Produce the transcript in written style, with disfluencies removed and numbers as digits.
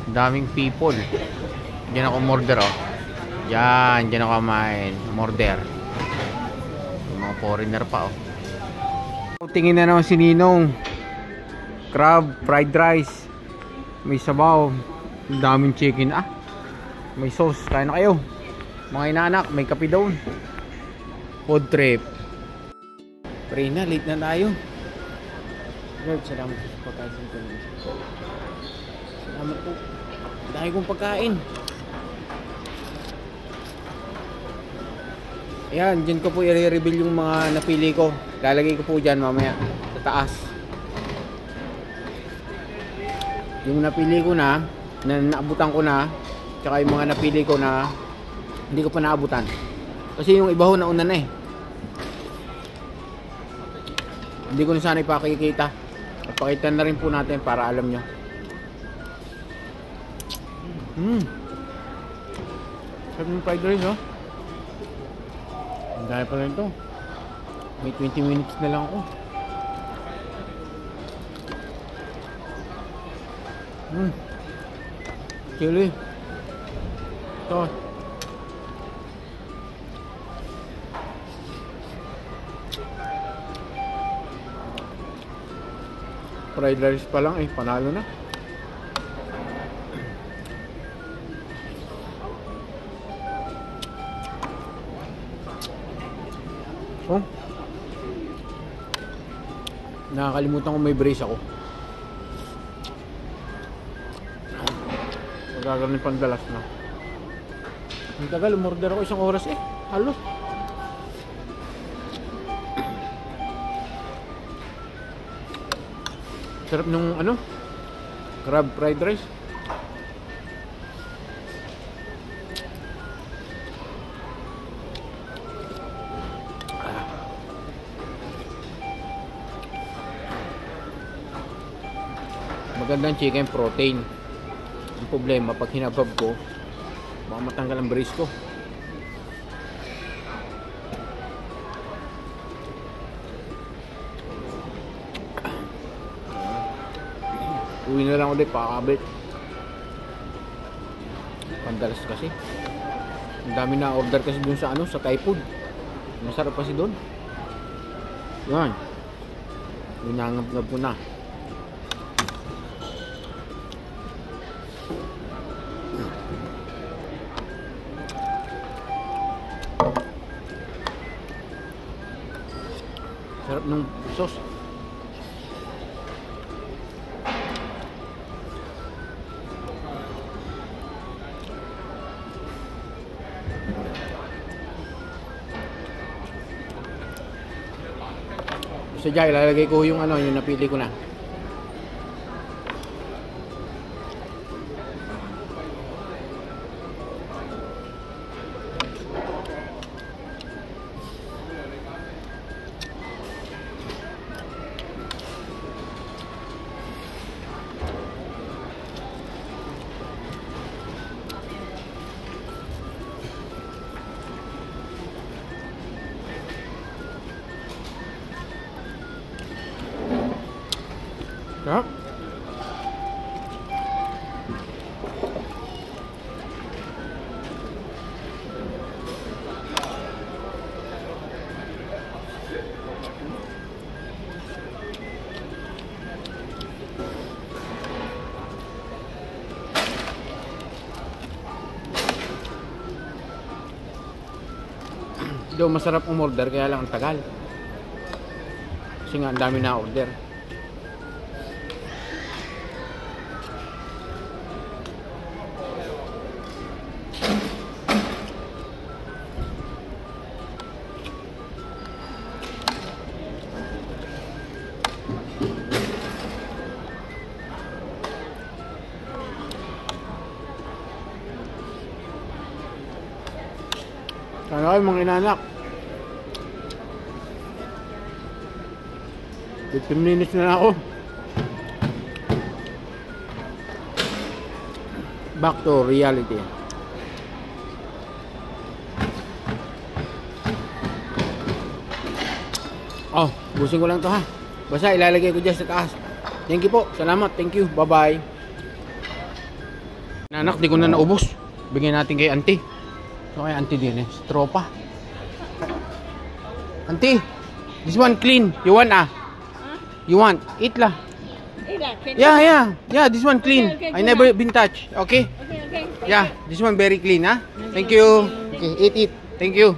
Daming people. Diyan ako order, oh. Yan, diyan ako kumain. Order. Yung mga foreigner pa, oh. Tingin na naman si Ninong. Crab, fried rice. May sabaw. Daming chicken, ah. May sauce. Kain na kayo. Mga inanak, may kape doon. Food trip. Pray na, late na tayo. Lord, salamat sa pagkain ko. Salamat po. Dahil kong pagkain. Ayan, dyan ko po i-reveal yung mga napili ko. Lalagay ko po dyan mamaya sa taas. Yung napili ko na naabutan ko na, tsaka yung mga napili ko na hindi ko pa naabutan. Kasi yung iba ho nauna na eh. Hindi ko na sana ipakikita. Ipakita na rin po natin para alam nyo. Sarap yung fried rice, oh. Ang dahil pa rin ito. May 20 minutes na lang ako. Chili. Ito. Fried rice pa lang eh, panalo na. Oh. Nakakalimutan ko may brace ako. Magagaling pandalas na. Ang tagal, umorder ako 1 oras eh. Halos. Sarap nung ano? Crab fried rice. Magandang chicken protein. Ang problema pag hinabab ko, baka matanggal ang brace ko. Uwi na lang ulit, pakakabit. Pandalas kasi. Ang dami na order kasi dun sa ano, sa Thai food. Masarap kasi dun. Yan. Binangab-ngab ko na. Sarap ng sauce. Sadya, ilalagay ko yung ano, yung napili ko na. Sarap. Daw masarap umorder kaya lang ang tagal. Kasi nga ang dami na order. Sana kayo mga inanak. 15 minutes na ako. Back to reality. Oh, busin ko lang to ha. Basta ilalagay ko dyan sa taas. Thank you po. Salamat. Thank you. Bye bye. Anak, di ko na naubos. Bigyan natin kay auntie. So kay auntie din eh. Tropa. Auntie, this one clean. You want ah? You want? Eat lah. Yeah, this one clean. Okay, I never been touched. Okay? Okay. Yeah, this one very clean, ha? Thank you. Okay, eat. Thank you.